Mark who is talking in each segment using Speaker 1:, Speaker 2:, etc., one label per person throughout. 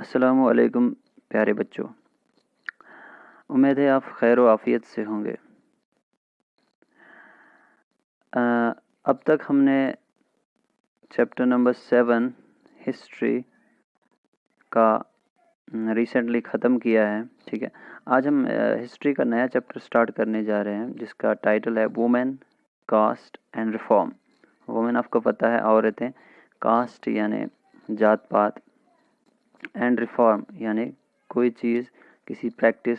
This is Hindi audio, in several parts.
Speaker 1: अस्सलामु अलैकुम प्यारे बच्चों। उम्मीद है आप खैर व आफियत से होंगे। अब तक हमने चैप्टर नंबर 7 हिस्ट्री का रिसेंटली ख़त्म किया है। ठीक है, आज हम हिस्ट्री का नया चैप्टर स्टार्ट करने जा रहे हैं जिसका टाइटल है women, caste and reform. Women आपको पता है औरतें, कास्ट यानी जात पात, एंड रिफॉर्म यानी कोई चीज़, किसी प्रैक्टिस,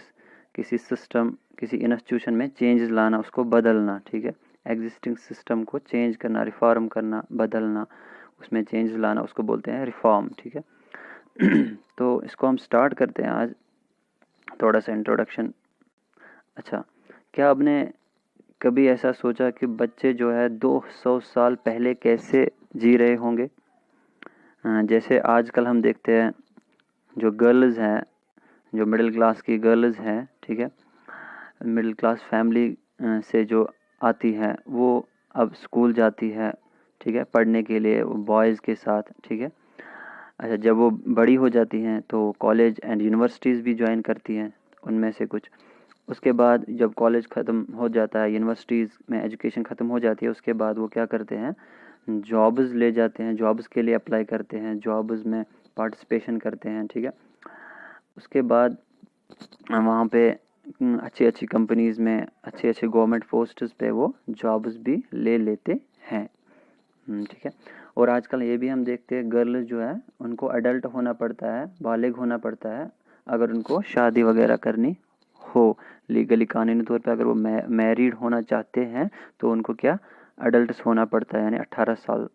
Speaker 1: किसी सिस्टम, किसी इंस्टीट्यूशन में चेंजेस लाना, उसको बदलना। ठीक है, एग्जिस्टिंग सिस्टम को चेंज करना, रिफॉर्म करना, बदलना, उसमें चेंजेस लाना, उसको बोलते हैं रिफॉर्म। ठीक है तो इसको हम स्टार्ट करते हैं आज। थोड़ा सा इंट्रोडक्शन। अच्छा, क्या आपने कभी ऐसा सोचा कि बच्चे जो है 200 साल पहले कैसे जी रहे होंगे? जैसे आजकल हम देखते हैं जो गर्ल्स हैं, जो मिडिल क्लास की गर्ल्स हैं, ठीक है, मिडिल क्लास फैमिली से जो आती हैं वो अब स्कूल जाती है, ठीक है, पढ़ने के लिए बॉयज़ के साथ। ठीक है, अच्छा, जब वो बड़ी हो जाती हैं तो कॉलेज एंड यूनिवर्सिटीज़ भी ज्वाइन करती हैं, उनमें से कुछ। उसके बाद जब कॉलेज ख़त्म हो जाता है, यूनिवर्सिटीज़ में एजुकेशन ख़त्म हो जाती है, उसके बाद वो क्या करते हैं, जॉब्स ले जाते हैं, जॉब्स के लिए अप्लाई करते हैं, जॉब्स में पार्टिसिपेशन करते हैं। ठीक है, उसके बाद वहाँ पे अच्छी अच्छी कंपनीज़ में अच्छे अच्छे गवर्नमेंट पोस्ट्स पे वो जॉब्स भी ले लेते हैं। ठीक है, और आजकल ये भी हम देखते हैं गर्ल्स जो है उनको अडल्ट होना पड़ता है, बालिग होना पड़ता है अगर उनको शादी वगैरह करनी हो। लीगली, कानूनी तौर पे अगर वो मैरिड होना चाहते हैं तो उनको क्या, अडल्ट होना पड़ता है, यानी 18 साल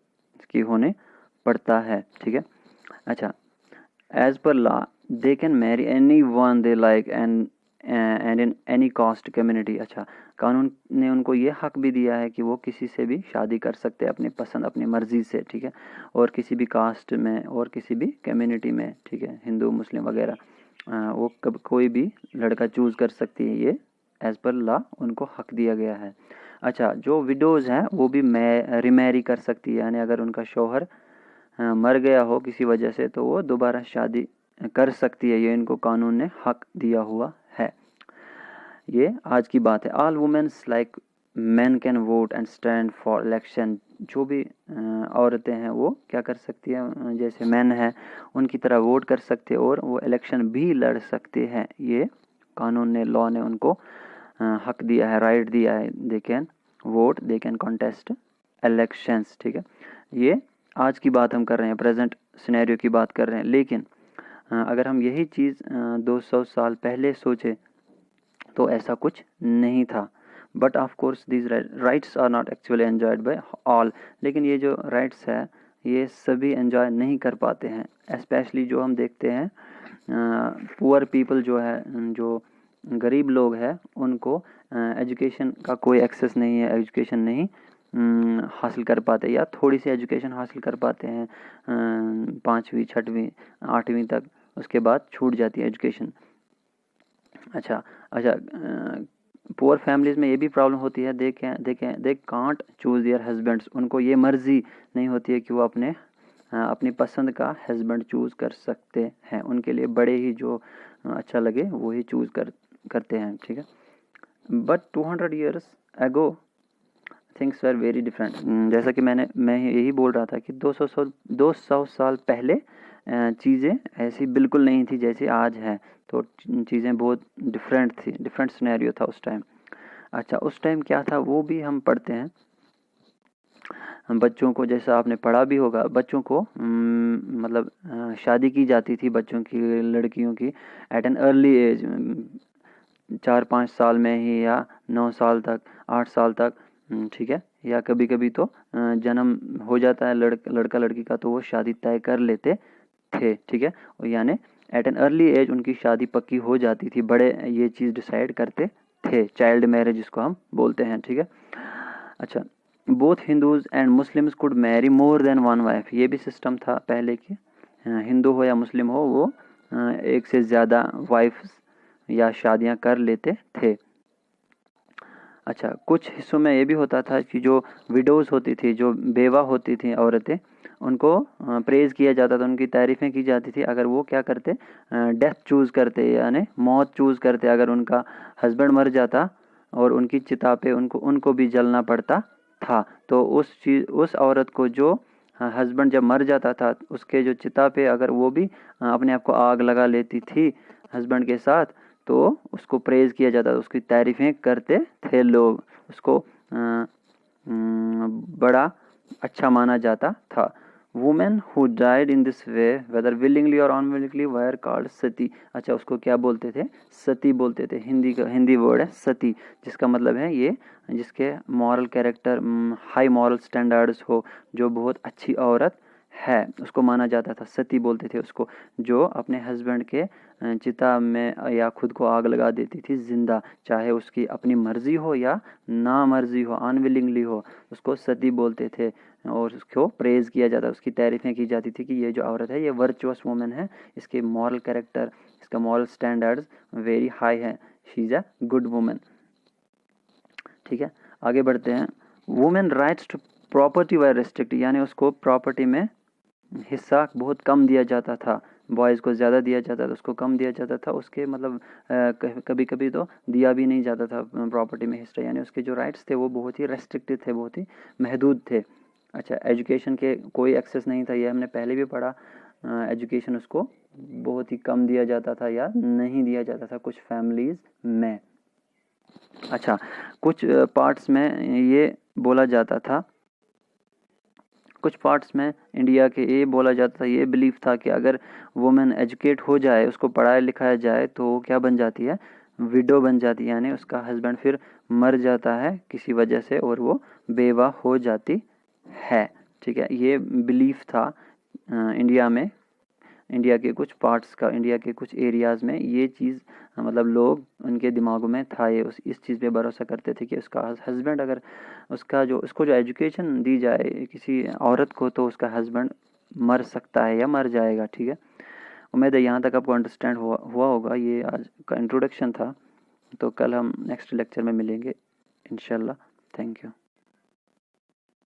Speaker 1: की होने पड़ता है। ठीक है, अच्छा, एज पर law they can marry any one they like and in any caste community. अच्छा, कानून ने उनको ये हक भी दिया है कि वो किसी से भी शादी कर सकते हैं अपनी पसंद, अपनी मर्ज़ी से। ठीक है, और किसी भी कास्ट में और किसी भी कम्युनिटी में। ठीक है, हिंदू, मुस्लिम वगैरह, वो कब कोई भी लड़का चूज़ कर सकती है, ये एज़ पर लॉ उनको हक दिया गया है। अच्छा, जो विडोज़ हैं वो भी रिमैरी कर सकती है, यानी अगर उनका शौहर मर गया हो किसी वजह से तो वो दोबारा शादी कर सकती है, ये इनको कानून ने हक दिया हुआ है। ये आज की बात है। All womens like man can vote and stand for election. जो भी औरतें हैं वो क्या कर सकती हैं, जैसे मैन है उनकी तरह वोट कर सकते हैं और वो इलेक्शन भी लड़ सकते हैं। ये कानून ने, लॉ ने उनको हक दिया है, राइट दिया है। They can vote, they can contest elections. ठीक है, ये आज की बात हम कर रहे हैं, प्रेजेंट सिनेरियो की बात कर रहे हैं। लेकिन अगर हम यही चीज़ 200 साल पहले सोचे तो ऐसा कुछ नहीं था। But of course these rights are not actually enjoyed by all. लेकिन ये जो राइट्स है ये सभी एंजॉय नहीं कर पाते हैं। स्पेशली जो हम देखते हैं पुअर पीपल जो है, जो गरीब लोग हैं, उनको एजुकेशन का कोई एक्सेस नहीं है, एजुकेशन नहीं हासिल कर पाते, या थोड़ी सी एजुकेशन हासिल कर पाते हैं 5वीं 6वीं 8वीं तक, उसके बाद छूट जाती है एजुकेशन। अच्छा अच्छा, पुअर फैमिलीज़ में ये भी प्रॉब्लम होती है, they can't choose their husbands. उनको ये मर्ज़ी नहीं होती है कि वो अपनी पसंद का हस्बैंड चूज़ कर सकते हैं। उनके लिए बड़े ही जो अच्छा लगे वो ही चूज़ करते हैं। ठीक है, but 200 years ago things were very different. जैसा कि मैं यही बोल रहा था कि 200 साल पहले चीज़ें ऐसी बिल्कुल नहीं थी जैसी आज है। तो चीज़ें बहुत डिफरेंट थी, डिफरेंट सिनेरियो था उस टाइम। अच्छा, उस टाइम क्या था वो भी हम पढ़ते हैं। हम बच्चों को, जैसा आपने पढ़ा भी होगा, बच्चों को मतलब शादी की जाती थी बच्चों की, लड़कियों की एट एन अर्ली एज, 4-5 साल में ही, या 9 साल तक, 8 साल तक। ठीक है, या कभी कभी तो जन्म हो जाता है लड़का लड़की का तो वो शादी तय कर लेते थे। ठीक है, यानी एट एन अर्ली एज उनकी शादी पक्की हो जाती थी, बड़े ये चीज़ डिसाइड करते थे, चाइल्ड मैरिज जिसको हम बोलते हैं। ठीक है, अच्छा, both Hindus and Muslims could Mary more than one wife. ये भी सिस्टम था पहले कि हिंदू हो या मुस्लिम हो वो एक से ज़्यादा वाइफ्स या शादियां कर लेते थे। अच्छा, कुछ हिस्सों में ये भी होता था कि जो विडोज़ होती थी, जो बेवा होती थी औरतें, उनको प्रेज़ किया जाता था, उनकी तारीफ़ें की जाती थी अगर वो क्या करते, डेथ चूज़ करते, यानी मौत चूज़ करते। अगर उनका हस्बैंड मर जाता और उनकी चिता पे उनको भी जलना पड़ता था, तो उस औरत को जो हस्बैंड जब मर जाता था उसके जो चिता पे अगर वो भी अपने आप को आग लगा लेती थी हस्बैंड के साथ, तो उसको प्रेज़ किया जाता था, उसकी तारीफ़ें करते थे लोग, उसको बड़ा अच्छा माना जाता था। Women who died in this way whether willingly और अनविलिंगली वर कॉल्ड सती। अच्छा, उसको क्या बोलते थे, सती बोलते थे। हिंदी वर्ड है सती, जिसका मतलब है ये जिसके moral character, high moral standards हो, जो बहुत अच्छी औरत है, उसको माना जाता था, सती बोलते थे उसको, जो अपने हस्बैंड के चिता में या खुद को आग लगा देती थी जिंदा, चाहे उसकी अपनी मर्जी हो या ना मर्जी हो, अनविलिंगली हो, उसको सती बोलते थे। और उसको प्रेज़ किया जाता, उसकी तारीफ़ें की जाती थी कि ये जो औरत है ये वर्चुअस वुमेन है, इसके मॉरल कैरेक्टर, इसका मॉरल स्टैंडर्ड्स वेरी हाई है, she is a good women. ठीक है, आगे बढ़ते हैं। Women rights to property were restrict, यानी उसको प्रॉपर्टी में हिस्सा बहुत कम दिया जाता था, बॉयज़ को ज़्यादा दिया जाता था, उसको कम दिया जाता था। उसके मतलब कभी कभी तो दिया भी नहीं जाता था प्रॉपर्टी में हिस्सा, यानी उसके जो राइट्स थे वो बहुत ही रेस्ट्रिक्टेड थे, बहुत ही महदूद थे। अच्छा, एजुकेशन के कोई एक्सेस नहीं था, ये हमने पहले भी पढ़ा। एजुकेशन उसको बहुत ही कम दिया जाता था या नहीं दिया जाता था कुछ फैमिलीज़ में। अच्छा, कुछ पार्ट्स में ये बोला जाता था, कुछ पार्ट्स में इंडिया के ये बोला जाता था, ये बिलीफ था कि अगर वुमेन एजुकेट हो जाए, उसको पढ़ाया लिखाया जाए, तो वो क्या बन जाती है, विडो बन जाती है, यानी उसका हस्बैंड फिर मर जाता है किसी वजह से और वो बेवा हो जाती है। ठीक है, ये बिलीफ था इंडिया में, इंडिया के कुछ पार्ट्स का, इंडिया के कुछ एरियाज़ में ये चीज़ मतलब लोग उनके दिमागों में था, ये इस चीज़ पे भरोसा करते थे कि उसका हस्बैंड अगर उसको जो एजुकेशन दी जाए किसी औरत को, तो उसका हस्बैंड मर सकता है या मर जाएगा। ठीक है, उम्मीद है यहाँ तक आपको अंडरस्टैंड हुआ होगा। ये आज का इंट्रोडक्शन था, तो कल हम नेक्स्ट लेक्चर में मिलेंगे इंशाल्लाह। Thank you.